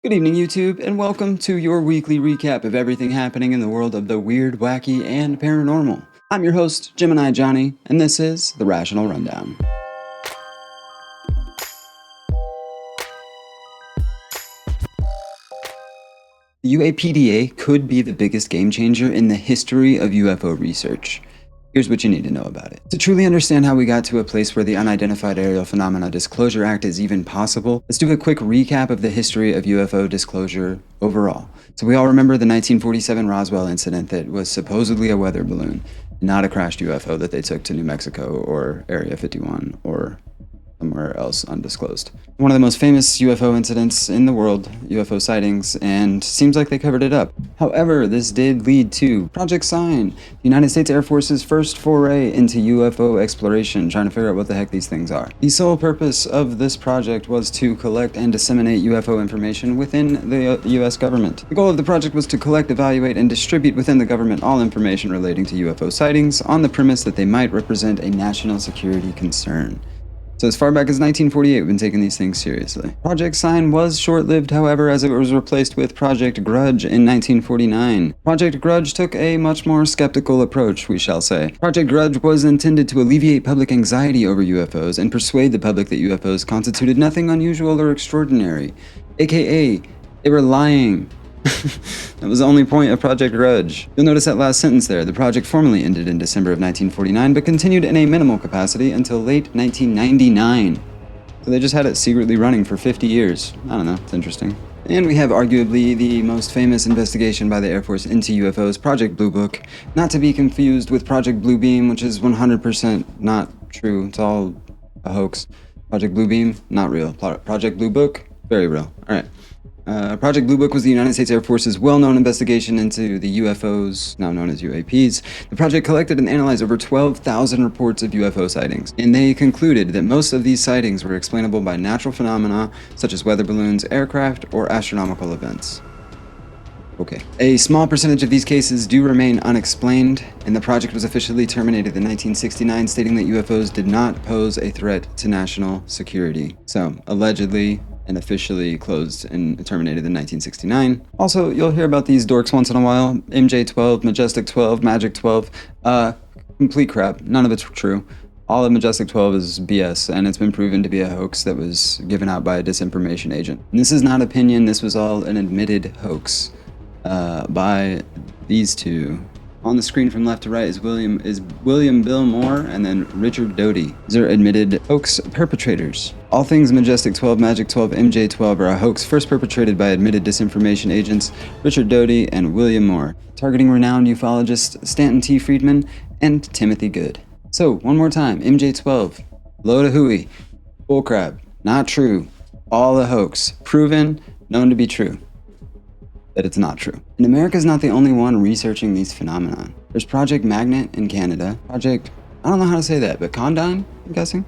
Good evening, YouTube, and welcome to your weekly recap of everything happening in the world of the weird, wacky, and paranormal. I'm your host, Gemini Jonny, and this is The Rational Rundown. The UAPDA could be the biggest game changer in the history of UFO research. Here's what you need to know about it. To truly understand how we got to a place where the Unidentified Aerial Phenomena Disclosure Act is even possible, let's do a quick recap of the history of UFO disclosure overall. So we all remember the 1947 Roswell incident that was supposedly a weather balloon, not a crashed UFO that they took to New Mexico or Area 51 or somewhere else undisclosed. One of the most famous UFO incidents in the world, UFO sightings, and seems like they covered it up. However, this did lead to Project Sign, the United States Air Force's first foray into UFO exploration, trying to figure out what the heck these things are. The sole purpose of this project was to collect and disseminate UFO information within the US government. The goal of the project was to collect, evaluate, and distribute within the government all information relating to UFO sightings on the premise that they might represent a national security concern. So as far back as 1948, we've been taking these things seriously. Project Sign was short-lived, however, as it was replaced with Project Grudge in 1949. Project Grudge took a much more skeptical approach, we shall say. Project Grudge was intended to alleviate public anxiety over UFOs and persuade the public that UFOs constituted nothing unusual or extraordinary. AKA, they were lying. That was the only point of Project Grudge. You'll notice that last sentence there. The project formally ended in December of 1949, but continued in a minimal capacity until late 1999. So they just had it secretly running for 50 years. I don't know, it's interesting. And we have arguably the most famous investigation by the Air Force into UFOs, Project Blue Book. Not to be confused with Project Blue Beam, which is 100% not true. It's all a hoax. Project Blue Beam, not real. Project Blue Book, very real. All right. Project Blue Book was the United States Air Force's well-known investigation into the UFOs, now known as UAPs. The project collected and analyzed over 12,000 reports of UFO sightings, and they concluded that most of these sightings were explainable by natural phenomena such as weather balloons, aircraft, or astronomical events. Okay. A small percentage of these cases do remain unexplained, and the project was officially terminated in 1969, stating that UFOs did not pose a threat to national security. So, allegedly, and officially closed and terminated in 1969. Also, you'll hear about these dorks once in a while. MJ-12, Majestic 12, Magic 12. Complete crap. None of it's true. All of Majestic 12 is BS, and it's been proven to be a hoax that was given out by a disinformation agent. And this is not opinion. This was all an admitted hoax by these two. On the screen from left to right is William Bill Moore and then Richard Doty. These are admitted hoax perpetrators. All things Majestic 12, Magic 12, MJ12 are a hoax first perpetrated by admitted disinformation agents Richard Doty and William Moore, targeting renowned ufologists Stanton T. Friedman and Timothy Good. So, one more time, MJ12, load of hooey, bullcrap, not true, all a hoax, proven, known to be true. That it's not true. And America's not the only one researching these phenomena. There's Project Magnet in Canada, Project, I don't know how to say that, but Condon, I'm guessing?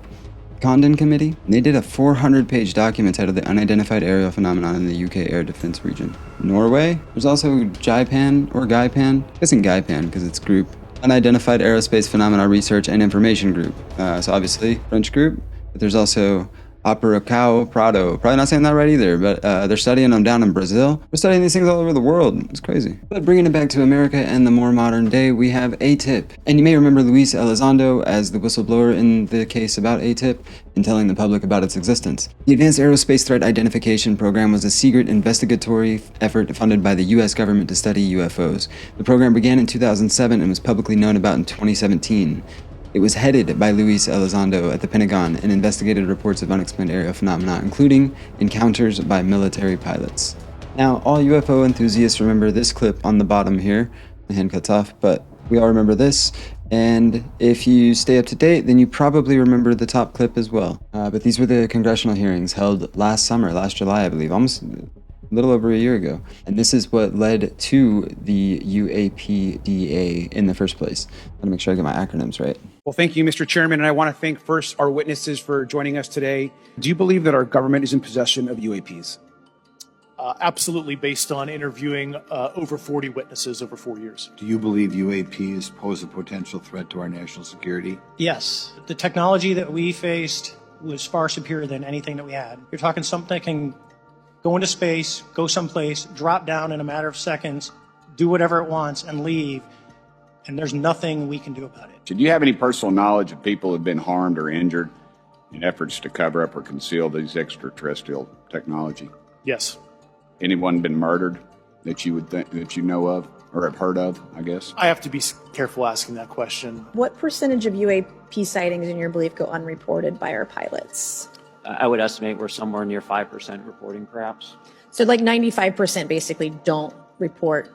Condon Committee. And they did a 400-page document titled The Unidentified Aerial Phenomenon in the UK Air Defense Region. Norway, there's also GIPAN or GIPAN, I'm guessing GIPAN because it's group, Unidentified Aerospace Phenomena Research and Information Group. So obviously, French group, but there's also Apuracao Prado. Probably not saying that right either, but they're studying them down in Brazil. We're studying these things all over the world. It's crazy. But bringing it back to America and the more modern day, we have ATIP. And you may remember Luis Elizondo as the whistleblower in the case about ATIP and telling the public about its existence. The Advanced Aerospace Threat Identification Program was a secret investigatory effort funded by the US government to study UFOs. The program began in 2007 and was publicly known about in 2017. It was headed by Luis Elizondo at the Pentagon and investigated reports of unexplained aerial phenomena, including encounters by military pilots. Now, all UFO enthusiasts remember this clip on the bottom here. My hand cuts off, but we all remember this. And if you stay up to date, then you probably remember the top clip as well. But these were the congressional hearings held last July, I believe, almost a little over a year ago. And this is what led to the UAPDA in the first place. I'm gonna make sure I get my acronyms right. Well, thank you, Mr. Chairman, and I want to thank first our witnesses for joining us today. Do you believe that our government is in possession of UAPs? Absolutely, based on interviewing over 40 witnesses over 4 years. Do you believe UAPs pose a potential threat to our national security? Yes. The technology that we faced was far superior than anything that we had. You're talking something that can go into space, go someplace, drop down in a matter of seconds, do whatever it wants, and leave. And there's nothing we can do about it. Do you have any personal knowledge of people who have been harmed or injured in efforts to cover up or conceal these extraterrestrial technology? Yes. Anyone been murdered that you would think that you know of or have heard of, I guess? I have to be careful asking that question. What percentage of UAP sightings, in your belief, go unreported by our pilots? I would estimate we're somewhere near 5% reporting, perhaps. So like 95% basically don't report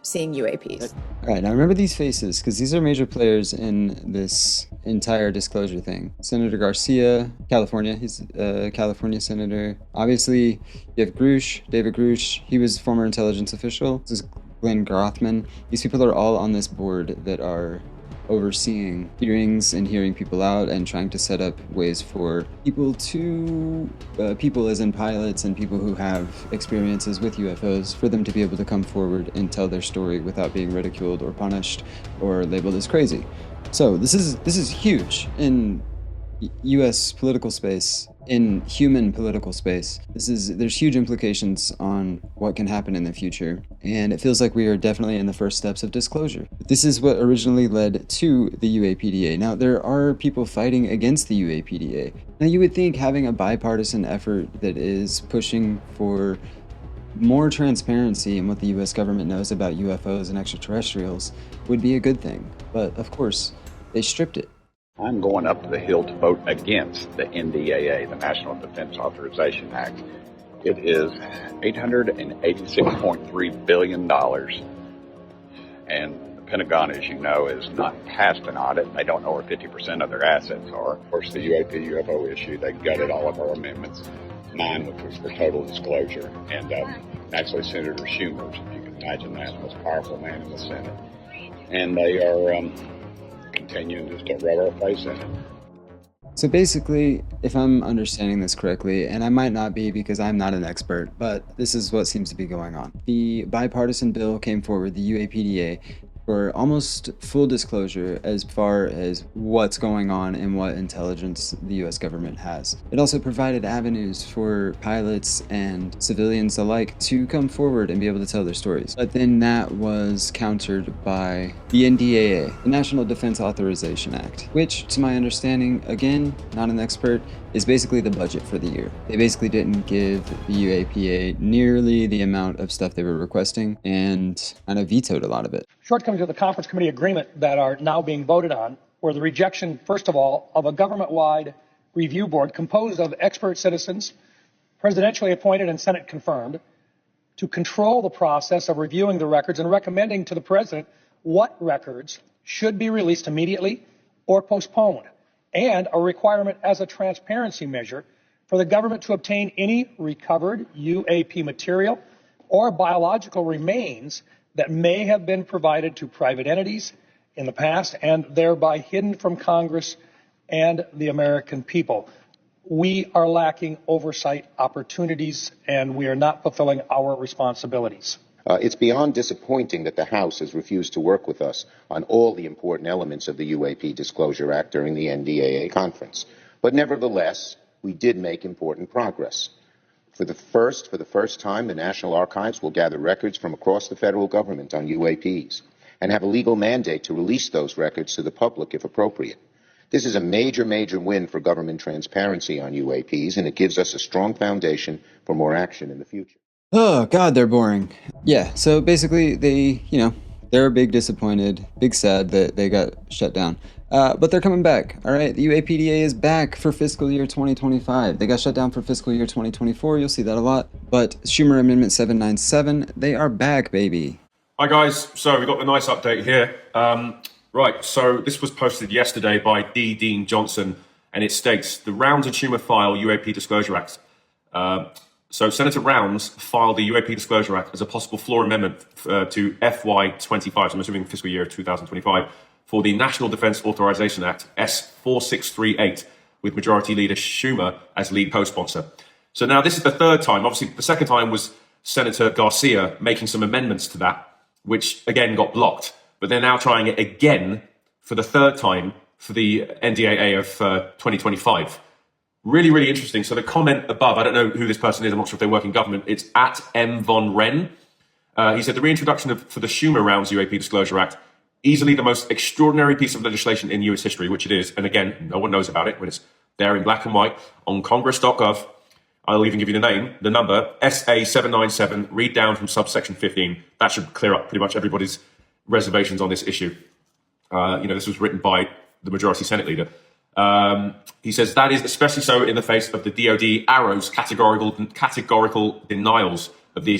seeing UAPs. All right, now remember these faces, because these are major players in this entire disclosure thing. Senator Garcia, California, he's a California senator. Obviously, you have Grush, David Grush, he was a former intelligence official. This is Glenn Grothman. These people are all on this board that are overseeing hearings and hearing people out and trying to set up ways for people to, people as in pilots and people who have experiences with UFOs, for them to be able to come forward and tell their story without being ridiculed or punished or labeled as crazy. So this is huge in U.S. political space, in human political space. There's huge implications on what can happen in the future, and it feels like we are definitely in the first steps of disclosure. This is what originally led to the UAPDA. Now, there are people fighting against the UAPDA. Now, you would think having a bipartisan effort that is pushing for more transparency in what the U.S. government knows about UFOs and extraterrestrials would be a good thing, but of course, they stripped it. I'm going up the hill to vote against the NDAA, the National Defense Authorization Act. It is $886.3 billion. And the Pentagon, as you know, has not passed an audit. They don't know where 50% of their assets are. Of course, the UAP-UFO issue, they gutted all of our amendments. Mine, which was for total disclosure. And actually, Senator Schumer, if you can imagine that, the most powerful man in the Senate. And they are continuing just to rub our face in it. So basically, if I'm understanding this correctly, and I might not be because I'm not an expert, but this is what seems to be going on. The bipartisan bill came forward, the UAPDA, for almost full disclosure as far as what's going on and what intelligence the US government has. It also provided avenues for pilots and civilians alike to come forward and be able to tell their stories. But then that was countered by the NDAA, the National Defense Authorization Act, which, to my understanding, again, not an expert, is basically the budget for the year. They basically didn't give the UAPA nearly the amount of stuff they were requesting and kind of vetoed a lot of it. Shortcomings of the conference committee agreement that are now being voted on were the rejection, first of all, of a government-wide review board composed of expert citizens, presidentially appointed and Senate confirmed, to control the process of reviewing the records and recommending to the president what records should be released immediately or postponed, and a requirement as a transparency measure for the government to obtain any recovered UAP material or biological remains that may have been provided to private entities in the past and thereby hidden from Congress and the American people. We are lacking oversight opportunities, and we are not fulfilling our responsibilities. It's beyond disappointing that the House has refused to work with us on all the important elements of the UAP Disclosure Act during the NDAA conference. But nevertheless, we did make important progress. For the first time, the National Archives will gather records from across the federal government on UAPs and have a legal mandate to release those records to the public if appropriate. This is a major, major win for government transparency on UAPs, and it gives us a strong foundation for more action in the future. Oh, God, they're boring. Yeah, so basically they're big disappointed, big sad that they got shut down. But they're coming back, all right? The UAPDA is back for fiscal year 2025. They got shut down for fiscal year 2024. You'll see that a lot. But Schumer Amendment 797, they are back, baby. Hi, guys. So we've got a nice update here. Right, so this was posted yesterday by D. Dean Johnson, and it states, the Rounds and Schumer file UAP Disclosure Act. So Senator Rounds filed the UAP Disclosure Act as a possible floor amendment to FY25, so I'm assuming fiscal year 2025, for the National Defense Authorization Act, S4638, with Majority Leader Schumer as lead co-sponsor. So now this is the third time. Obviously, the second time was Senator Garcia making some amendments to that, which again got blocked. But they're now trying it again for the third time for the NDAA of 2025. Really, really interesting. So the comment above, I don't know who this person is. I'm not sure if they work in government. It's at M. Von Ren. He said the reintroduction for the Schumer Rounds UAP Disclosure Act, easily the most extraordinary piece of legislation in US history, which it is. And again, no one knows about it when it's there in black and white on congress.gov. I'll even give you the name, the number, SA 797, read down from subsection 15. That should clear up pretty much everybody's reservations on this issue. This was written by the majority Senate leader. He says that is especially so in the face of the DoD arrow's categorical denials of the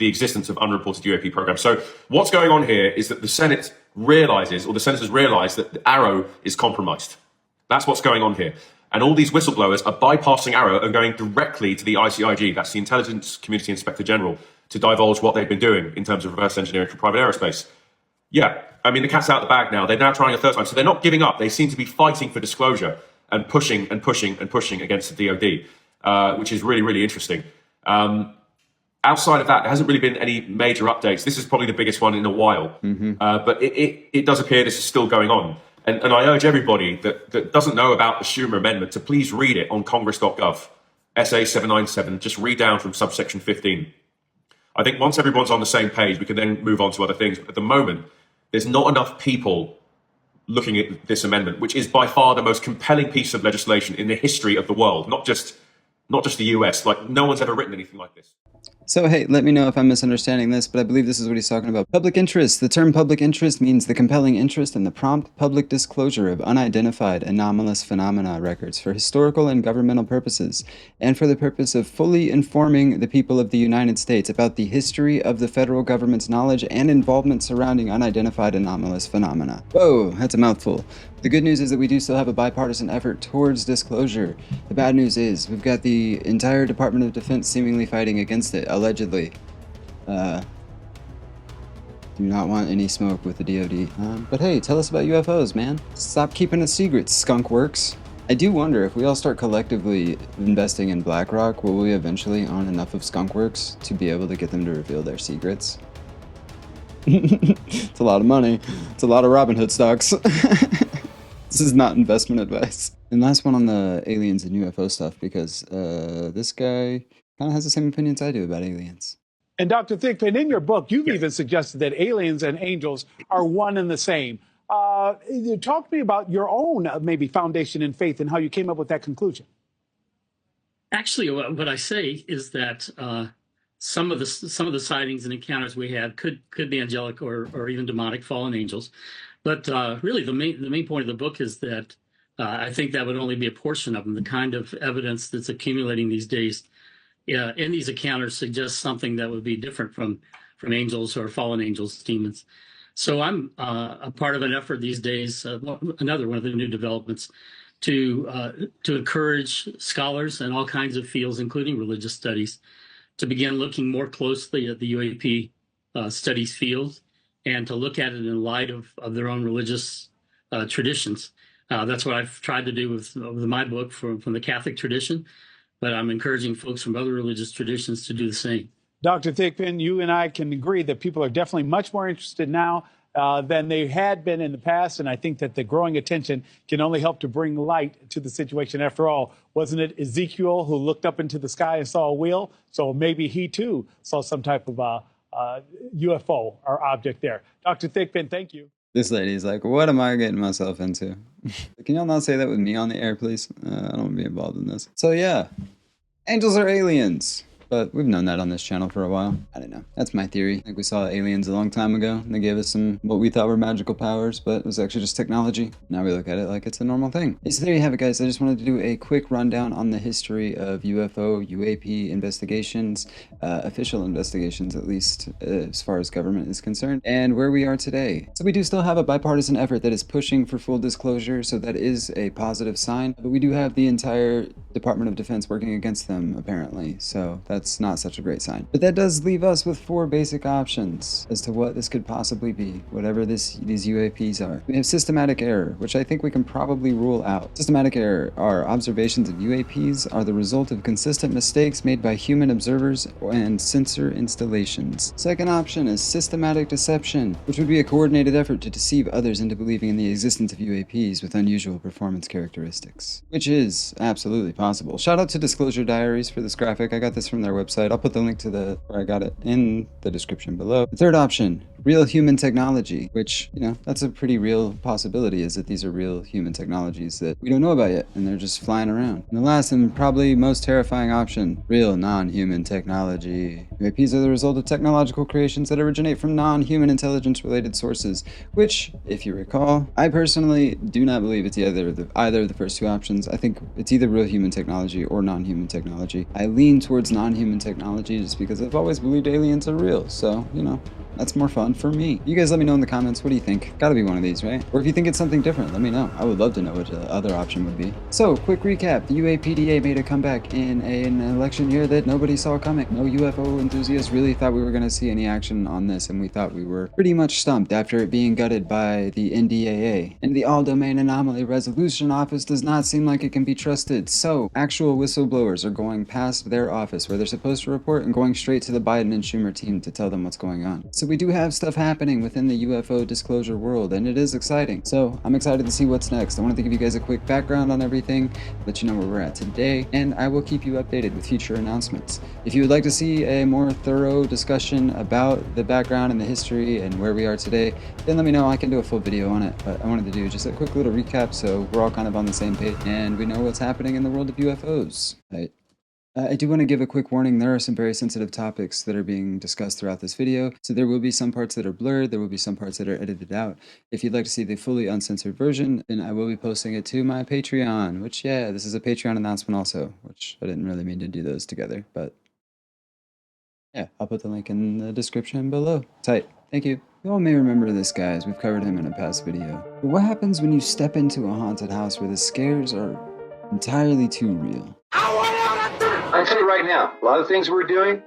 existence of unreported UAP programs. So what's going on here is that the Senate realizes, or the senators realize, that the arrow is compromised. That's what's going on here. And all these whistleblowers are bypassing arrow and going directly to the ICIG, that's the Intelligence Community Inspector General, to divulge what they've been doing in terms of reverse engineering for private aerospace. Yeah, I mean, the cat's out of the bag now. They're now trying a third time. So they're not giving up. They seem to be fighting for disclosure and pushing and pushing and pushing against the DoD, which is really, really interesting. Outside of that, there hasn't really been any major updates. This is probably the biggest one in a while. But it does appear this is still going on. And I urge everybody that doesn't know about the Schumer Amendment to please read it on congress.gov, SA 797. Just read down from subsection 15. I think once everyone's on the same page, we can then move on to other things. But at the moment, there's not enough people looking at this amendment, which is by far the most compelling piece of legislation in the history of the world, not just the US. Like, no one's ever written anything like this. So hey, let me know if I'm misunderstanding this, but I believe this is what he's talking about. Public interest. The term public interest means the compelling interest in the prompt public disclosure of unidentified anomalous phenomena records for historical and governmental purposes, and for the purpose of fully informing the people of the United States about the history of the federal government's knowledge and involvement surrounding unidentified anomalous phenomena. Whoa, that's a mouthful. The good news is that we do still have a bipartisan effort towards disclosure. The bad news is we've got the entire Department of Defense seemingly fighting against it, allegedly. Do not want any smoke with the DoD. But hey, tell us about UFOs, man. Stop keeping it secret, skunkworks. I do wonder if we all start collectively investing in BlackRock, will we eventually own enough of skunkworks to be able to get them to reveal their secrets? It's a lot of money. It's a lot of Robinhood stocks. This is not investment advice. And last one on the aliens and UFO stuff, because this guy kind of has the same opinions I do about aliens. And Dr. Thigpen, in your book, you've even suggested that aliens and angels are one and the same. Talk to me about your own maybe foundation in faith and how you came up with that conclusion. Actually, what I say is that some of the sightings and encounters we had could be angelic or even demonic fallen angels. But really, the main point of the book is that I think that would only be a portion of them. The kind of evidence that's accumulating these days in these encounters suggests something that would be different from angels or fallen angels, demons. So I'm a part of an effort these days, another one of the new developments, to encourage scholars in all kinds of fields, including religious studies, to begin looking more closely at the UAP studies field, and to look at it in light of their own religious traditions. That's what I've tried to do with my book from the Catholic tradition, but I'm encouraging folks from other religious traditions to do the same. Dr. Thigpen, you and I can agree that people are definitely much more interested now than they had been in the past, and I think that the growing attention can only help to bring light to the situation. After all, wasn't it Ezekiel who looked up into the sky and saw a wheel? So maybe he too saw some type of UFO or object there. Dr. Thigpen, thank you. This lady's like, what am I getting myself into? Can y'all not say that with me on the air, please? I don't want to be involved in this. So yeah, angels are aliens. But we've known that on this channel for a while. I don't know. That's my theory. I think we saw aliens a long time ago, and they gave us some what we thought were magical powers, but it was actually just technology. Now we look at it like it's a normal thing. So there you have it, guys. I just wanted to do a quick rundown on the history of UFO, UAP investigations, official investigations, at least as far as government is concerned, and where we are today. So we do still have a bipartisan effort that is pushing for full disclosure, so that is a positive sign. But we do have the entire Department of Defense working against them, apparently. So that's not such a great sign. But that does leave us with 4 basic options as to what this could possibly be, whatever these UAPs are. We have systematic error, which I think we can probably rule out. Systematic error are observations of UAPs are the result of consistent mistakes made by human observers and sensor installations. Second option is systematic deception, which would be a coordinated effort to deceive others into believing in the existence of UAPs with unusual performance characteristics, which is absolutely possible. Shout out to Disclosure Diaries for this graphic. I got this from their website. I'll put the link to where I got it in the description below. The third option, real human technology, which, you know, that's a pretty real possibility, is that these are real human technologies that we don't know about yet, and they're just flying around. And the last and probably most terrifying option, real non-human technology. UAPs are the result of technological creations that originate from non-human intelligence-related sources, which, if you recall, I personally do not believe it's either of the first 2 options. I think it's either real human technology or non-human technology. I lean towards non-human technology just because I've always believed aliens are real, so, you know, that's more fun for me. You guys let me know in the comments, what do you think? Gotta be one of these, right? Or if you think it's something different, let me know. I would love to know what the other option would be. So, quick recap. The UAPDA made a comeback in an election year that nobody saw coming. No UFO enthusiasts really thought we were gonna see any action on this, and we thought we were pretty much stumped after it being gutted by the NDAA. And the All-Domain Anomaly Resolution Office does not seem like it can be trusted. So, actual whistleblowers are going past their office where they're supposed to report and going straight to the Biden and Schumer team to tell them what's going on. So we do have stuff happening within the UFO disclosure world, and it is exciting. So I'm excited to see what's next. I wanted to give you guys a quick background on everything, let you know where we're at today, and I will keep you updated with future announcements. If you would like to see a more thorough discussion about the background and the history and where we are today, then let me know. I can do a full video on it, but I wanted to do just a quick little recap so we're all kind of on the same page and we know what's happening in the world of UFOs. Right. I do want to give a quick warning. There are some very sensitive topics that are being discussed throughout this video, so there will be some parts that are blurred, there will be some parts that are edited out. If you'd like to see the fully uncensored version, then I will be posting it to my Patreon, which, yeah, this is a Patreon announcement also, which I didn't really mean to do those together, but yeah, I'll put the link in the description below. Tight. Thank you. You all may remember this guy, as we've covered him in a past video. But what happens when you step into a haunted house where the scares are entirely too real? I'll tell you right now, a lot of things we're doing,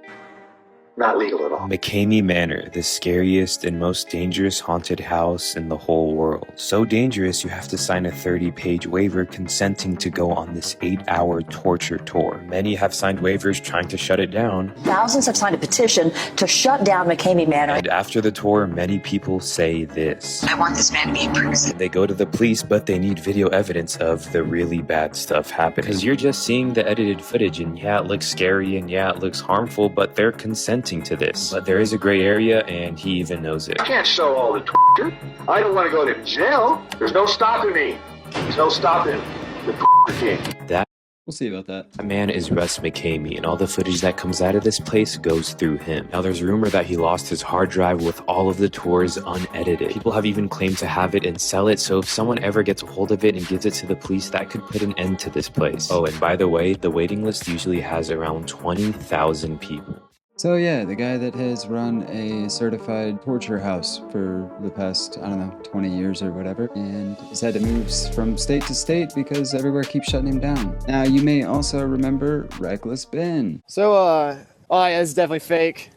not legal at all. McKamey Manor, the scariest and most dangerous haunted house in the whole world. So dangerous you have to sign a 30-page waiver consenting to go on this 8-hour torture tour. Many have signed waivers trying to shut it down. Thousands have signed a petition to shut down McKamey Manor. And after the tour, many people say this: I want this man to be in prison. They go to the police, but they need video evidence of the really bad stuff happening. Because you're just seeing the edited footage, and yeah, it looks scary, and yeah, it looks harmful, but they're consenting to this. But there is a gray area, and he even knows it. I can't show all the torture. I don't want to go to jail. There's no stopping me. There's no stopping the king. We'll see about that. That man is Russ McKamey, and all the footage that comes out of this place goes through him. Now, there's rumor that he lost his hard drive with all of the tours unedited. People have even claimed to have it and sell it, so if someone ever gets a hold of it and gives it to the police, that could put an end to this place. Oh, and by the way, the waiting list usually has around 20,000 people. So yeah, the guy that has run a certified torture house for the past, I don't know, 20 years or whatever, and has had to move from state to state because everywhere keeps shutting him down. Now, you may also remember Reckless Ben. So, yeah, it's definitely fake.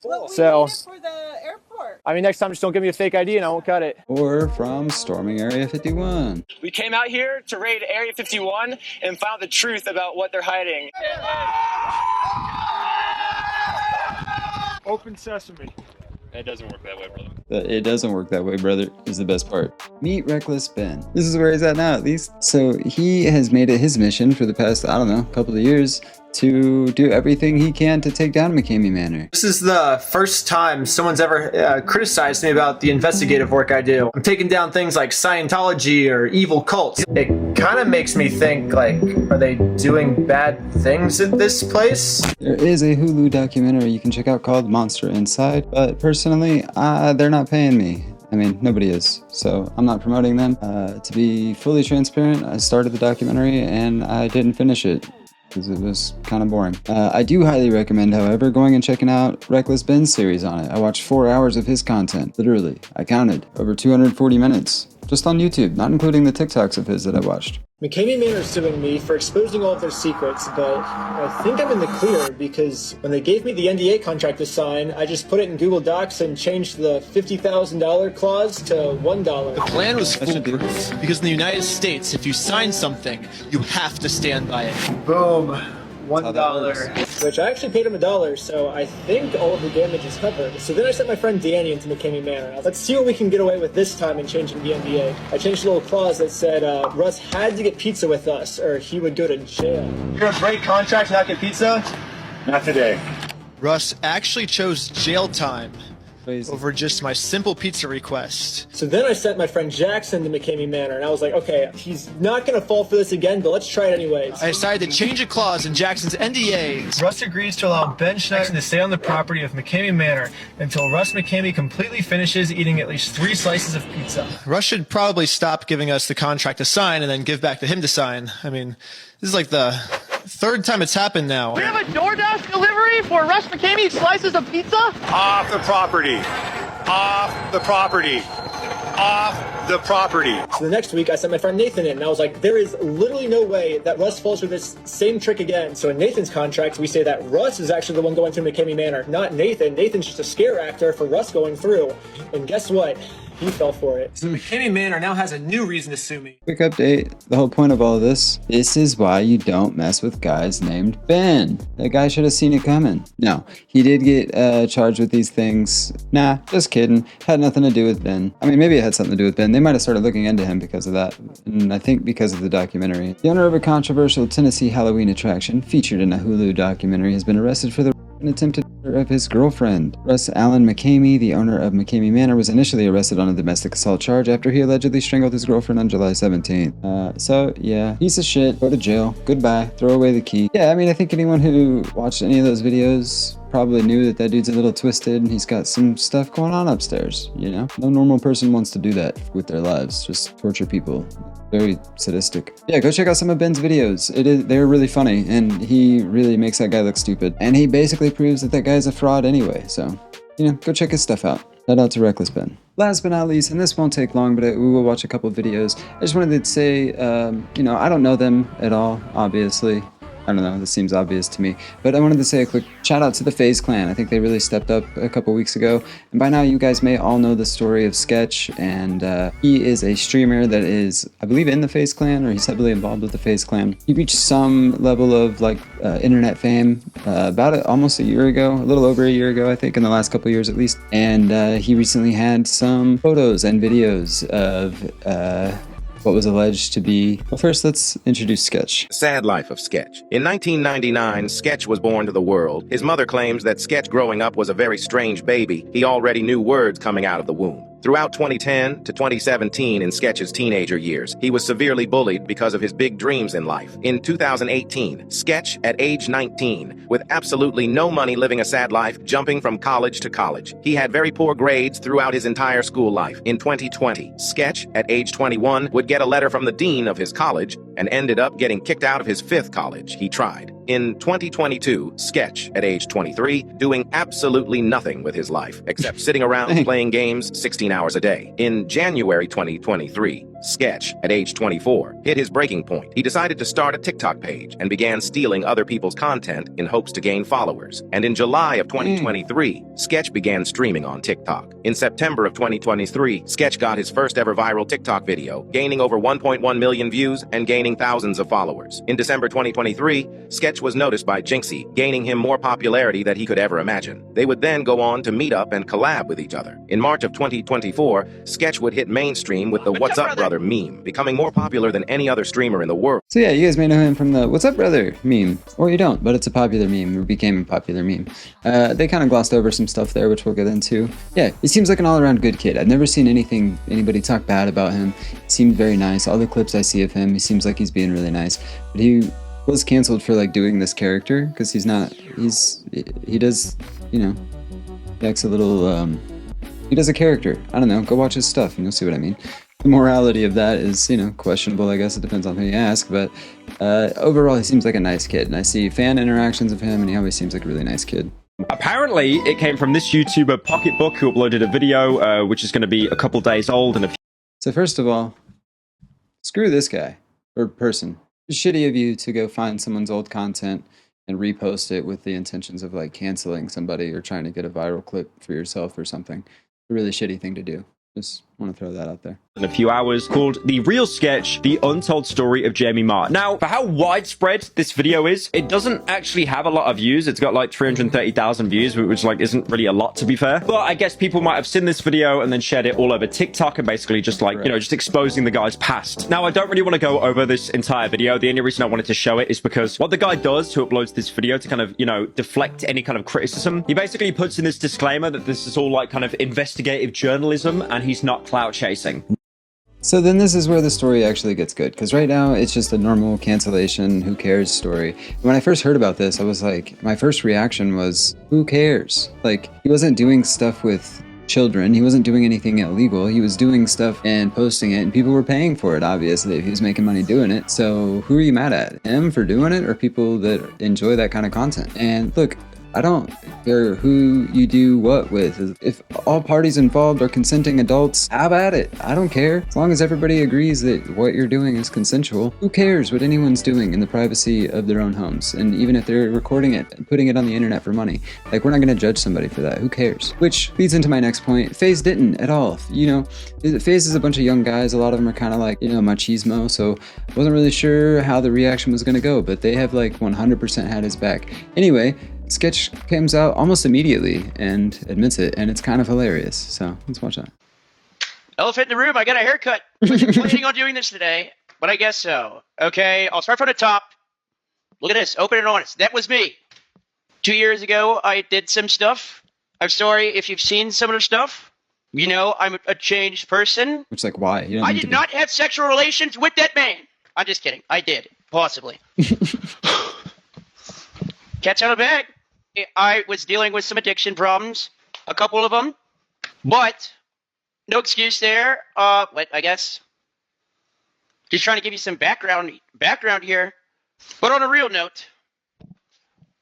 Well, so, for the airport. I mean, next time just don't give me a fake ID and I won't cut it. Or from Storming Area 51. We came out here to raid Area 51 and found the truth about what they're hiding. Open sesame. It doesn't work that way, brother. It doesn't work that way, brother, is the best part. Meet Reckless Ben. This is where he's at now, at least. So he has made it his mission for the past, I don't know, couple of years to do everything he can to take down McKamey Manor. This is the first time someone's ever criticized me about the investigative work I do. I'm taking down things like Scientology or evil cults. It kind of makes me think, like, are they doing bad things at this place? There is a Hulu documentary you can check out called Monster Inside, but personally, they're not paying me. I mean, nobody is, so I'm not promoting them. To be fully transparent, I started the documentary and I didn't finish it, because it was kind of boring. I do highly recommend, however, going and checking out Reckless Ben's series on it. I watched 4 hours of his content, literally. I counted, over 240 minutes, just on YouTube, not including the TikToks of his that I watched. McKamey Manor is suing me for exposing all of their secrets, but I think I'm in the clear because when they gave me the NDA contract to sign, I just put it in Google Docs and changed the $50,000 clause to $1. The plan was foolproof because in the United States, if you sign something, you have to stand by it. Boom. $1. Which I actually paid him $1, so I think all of the damage is covered. So then I sent my friend Danny into McKamey Manor. Let's see what we can get away with this time in changing the NDA. I changed a little clause that said Russ had to get pizza with us or he would go to jail. You're a break contract, not get pizza? Not today. Russ actually chose jail time over just my simple pizza request. So then I sent my friend Jackson to McKamey Manor, and I was like, okay, he's not going to fall for this again, but let's try it anyways. I decided to change a clause in Jackson's NDA. Russ agrees to allow Ben Schneiden to stay on the property of McKamey Manor until Russ McKamey completely finishes eating at least 3 slices of pizza. Russ should probably stop giving us the contract to sign and then give back to him to sign. I mean, this is like the 3rd time it's happened now. We have a DoorDash delivery for Russ McKamey slices of pizza? Off the property. Off the property. Off the property. So the next week, I sent my friend Nathan in, and I was like, there is literally no way that Russ falls for this same trick again. So in Nathan's contract, we say that Russ is actually the one going through McKamey Manor, not Nathan. Nathan's just a scare actor for Russ going through. And guess what? He fell for it. So McKamey Manor now has a new reason to sue me. Quick update. The whole point of all of this is why you don't mess with guys named Ben. That guy should have seen it coming. No, he did get charged with these things. Nah, just kidding. Had nothing to do with Ben. I mean, maybe it had something to do with Ben. They might have started looking into him because of that. And I think because of the documentary. The owner of a controversial Tennessee Halloween attraction featured in a Hulu documentary has been arrested for the attempted murder of his girlfriend. Russ Allen McKamey, the owner of McKamey Manor, was initially arrested on a domestic assault charge after he allegedly strangled his girlfriend on July 17th. So yeah, piece of shit, go to jail, goodbye, throw away the key. Yeah, I mean, I think anyone who watched any of those videos probably knew that that dude's a little twisted and he's got some stuff going on upstairs, you know? No normal person wants to do that with their lives, just torture people. Very sadistic. Yeah, go check out some of Ben's videos. They're really funny, and he really makes that guy look stupid. And he basically proves that that guy's a fraud anyway, so, you know, go check his stuff out. Shout out to Reckless Ben. Last but not least, and this won't take long, but we will watch a couple of videos. I just wanted to say, you know, I don't know them at all, obviously. I don't know, this seems obvious to me. But I wanted to say a quick shout out to the Faze Clan. I think they really stepped up a couple weeks ago. And by now you guys may all know the story of Sketch. And he is a streamer that is, I believe, in the Faze Clan, or he's heavily involved with the Faze Clan. He reached some level of like internet fame about almost a year ago, a little over a year ago, I think, in the last couple of years at least. And he recently had some photos and videos of what was alleged to be... Well, first, let's introduce Sketch. Sad life of Sketch. In 1999, Sketch was born to the world. His mother claims that Sketch growing up was a very strange baby. He already knew words coming out of the womb. Throughout 2010 to 2017 in Sketch's teenager years, he was severely bullied because of his big dreams in life. In 2018, Sketch, at age 19, with absolutely no money living a sad life, jumping from college to college. He had very poor grades throughout his entire school life. In 2020, Sketch, at age 21, would get a letter from the dean of his college and ended up getting kicked out of his 5th college he tried. In 2022, Sketch, at age 23, doing absolutely nothing with his life, except sitting around playing games 16 hours a day. In January 2023, Sketch, at age 24, hit his breaking point. He decided to start a TikTok page and began stealing other people's content in hopes to gain followers. And in July of 2023, Sketch began streaming on TikTok. In September of 2023, Sketch got his first ever viral TikTok video, gaining over 1.1 million views and gaining thousands of followers. In December 2023, Sketch was noticed by Jinxie, gaining him more popularity than he could ever imagine. They would then go on to meet up and collab with each other. In March of 2024, Sketch would hit mainstream with the What's Up Brother meme, becoming more popular than any other streamer in the world. So yeah, you guys may know him from the What's Up Brother meme, or you don't, but it's a popular meme, or became a popular meme. They kind of glossed over some stuff there, which we'll get into. Yeah, he seems like an all-around good kid. I've never seen anybody talk bad about him. He seemed very nice. All the clips I see of him, he seems like he's being really nice. But he was canceled for like doing this character because he does, you know, he acts a little, he does a character. I don't know, go watch his stuff and you'll see what I mean. The morality of that is, you know, questionable, I guess. It depends on who you ask, but overall he seems like a nice kid, and I see fan interactions of him and he always seems like a really nice kid. Apparently it came from this YouTuber Pocketbook, who uploaded a video which is going to be a couple days old. And So first of all, screw this guy. or person. It's shitty of you to go find someone's old content and repost it with the intentions of like canceling somebody or trying to get a viral clip for yourself or something. It's a really shitty thing to do. Just want to throw that out there. In a few hours, called The Real Sketch, The Untold Story of Gemini Manor. Now, for how widespread this video is, it doesn't actually have a lot of views. It's got like 330,000 views, which like isn't really a lot, to be fair. But I guess people might have seen this video and then shared it all over TikTok and basically just like, you know, just exposing the guy's past. Now, I don't really want to go over this entire video. The only reason I wanted to show it is because what the guy does who uploads this video to kind of, you know, deflect any kind of criticism, he basically puts in this disclaimer that this is all like kind of investigative journalism and he's not clout chasing. So then this is where the story actually gets good, because right now it's just a normal cancellation, who cares story. When I first heard about this, I was like, my first reaction was, who cares? Like, he wasn't doing stuff with children, he wasn't doing anything illegal, he was doing stuff and posting it, and people were paying for it, obviously, if he was making money doing it. So who are you mad at? Him for doing it, or people that enjoy that kind of content? And look, I don't care who you do what with. If all parties involved are consenting adults, have at it. I don't care. As long as everybody agrees that what you're doing is consensual, who cares what anyone's doing in the privacy of their own homes? And even if they're recording it and putting it on the internet for money, like, we're not gonna judge somebody for that. Who cares? Which leads into my next point. Faze didn't at all. You know, Faze is a bunch of young guys. A lot of them are kind of like, you know, machismo. So I wasn't really sure how the reaction was gonna go, but they have like 100% had his back. Anyway, Sketch comes out almost immediately and admits it, and it's kind of hilarious. So let's watch that. Elephant in the room, I got a haircut. Wasn't planning on doing this today, but I guess so. Okay, I'll start from the top. Look at this, open and honest. That was me. 2 years ago, I did some stuff. I'm sorry if you've seen some of the stuff. You know, I'm a changed person. Which, like, why? You don't I need did to be- not have sexual relations with that man. I'm just kidding. I did, possibly. Cat's out of the bag. I was dealing with some addiction problems, a couple of them, but no excuse there. What, I guess. Just trying to give you some background here. But on a real note,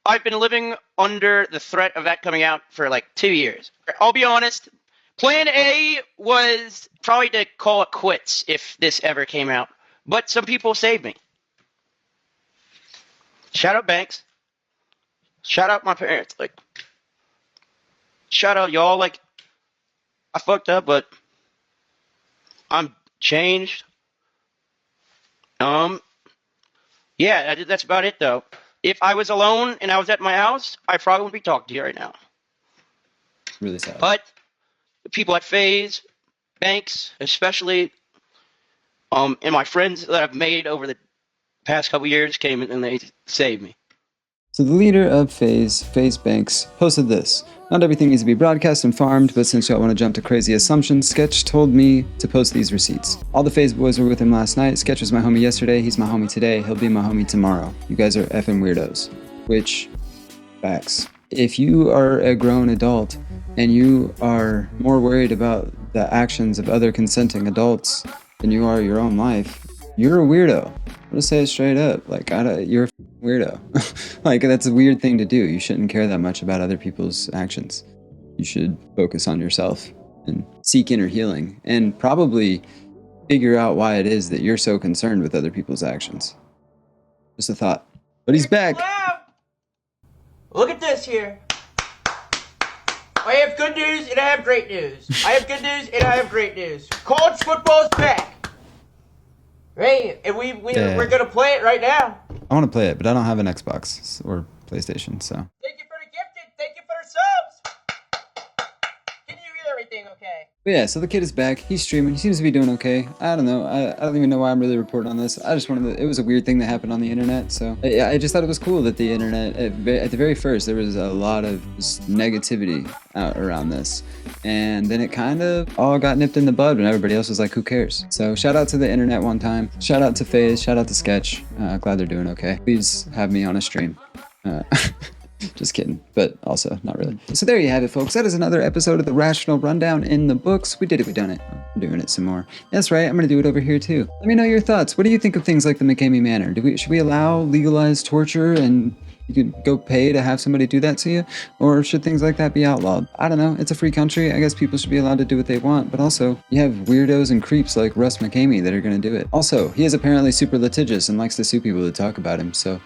I've been living under the threat of that coming out for like 2 years. I'll be honest, plan A was probably to call it quits if this ever came out. But some people saved me. Shout out Banks. Shout out my parents, like, shout out y'all, like, I fucked up, but I'm changed. Yeah, that's about it, though. If I was alone and I was at my house, I probably wouldn't be talking to you right now. Really sad. But the people at Faze, Banks, especially, and my friends that I've made over the past couple years came and they saved me. So the leader of Faze Banks, posted this. Not everything needs to be broadcast and farmed, but since y'all want to jump to crazy assumptions, Sketch told me to post these receipts. All the Faze boys were with him last night. Sketch was my homie yesterday. He's my homie today. He'll be my homie tomorrow. You guys are effing weirdos. Which, facts. If you are a grown adult and you are more worried about the actions of other consenting adults than you are your own life, you're a weirdo. I'm gonna say it straight up. Like, you're a weirdo. Like, that's a weird thing to do. You shouldn't care that much about other people's actions. You should focus on yourself and seek inner healing and probably figure out why it is that you're so concerned with other people's actions. Just a thought. But he's back. Look at this here. I have good news and I have great news. I have good news and I have great news. College football's back. Right, and we're gonna play it right now. I want to play it, but I don't have an Xbox or PlayStation, so. Thank you for the gifted. Thank you for the subs. Can you hear everything okay? But yeah, so the kid is back. He's streaming. He seems to be doing okay. I don't know. I don't even know why I'm really reporting on this. I just wanted to, it was a weird thing that happened on the internet. So I just thought it was cool that the internet, at the very first, there was a lot of just negativity out around this. And then it kind of all got nipped in the bud when everybody else was like, who cares? So shout out to the internet one time. Shout out to Faze. Shout out to Sketch. Glad they're doing okay. Please have me on a stream. Just kidding, but also not really. So there you have it, folks. That is another episode of the Rational Rundown in the books. We did it, we done it. We're doing it some more. That's right, I'm gonna do it over here too. Let me know your thoughts. What do you think of things like the McKamey Manor? Should we allow legalized torture and, You could go pay to have somebody do that to you, or should things like that be outlawed? I don't know. It's a free country. I guess people should be allowed to do what they want, but also you have weirdos and creeps like Russ McKamey that are going to do it. Also, he is apparently super litigious and likes to sue people that talk about him, so,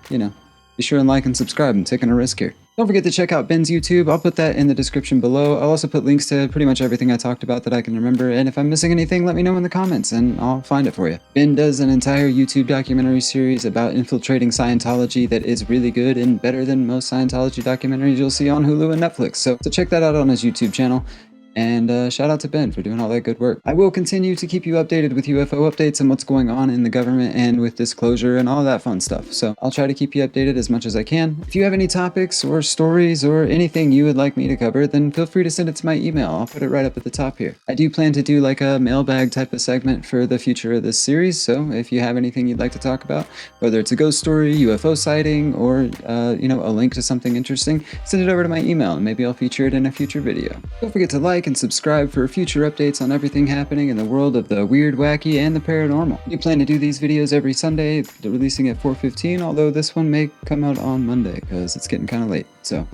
you know, be sure and like and subscribe. I'm taking a risk here. Don't forget to check out Ben's YouTube. I'll put that in the description below. I'll also put links to pretty much everything I talked about that I can remember, and if I'm missing anything, let me know in the comments and I'll find it for you. Ben does an entire YouTube documentary series about infiltrating Scientology that is really good and better than most Scientology documentaries you'll see on Hulu and Netflix, so check that out on his YouTube channel. And shout out to Ben for doing all that good work. I will continue to keep you updated with UFO updates and what's going on in the government and with disclosure and all that fun stuff. So I'll try to keep you updated as much as I can. If you have any topics or stories or anything you would like me to cover, then feel free to send it to my email. I'll put it right up at the top here. I do plan to do like a mailbag type of segment for the future of this series. So if you have anything you'd like to talk about, whether it's a ghost story, UFO sighting, or you know, a link to something interesting, send it over to my email and maybe I'll feature it in a future video. Don't forget to like and subscribe for future updates on everything happening in the world of the weird, wacky, and the paranormal. We plan to do these videos every Sunday, releasing at 4:15, although this one may come out on Monday because it's getting kind of late, so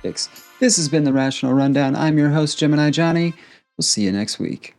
thanks. This has been the Rational Rundown. I'm your host, Gemini Jonny. We'll see you next week.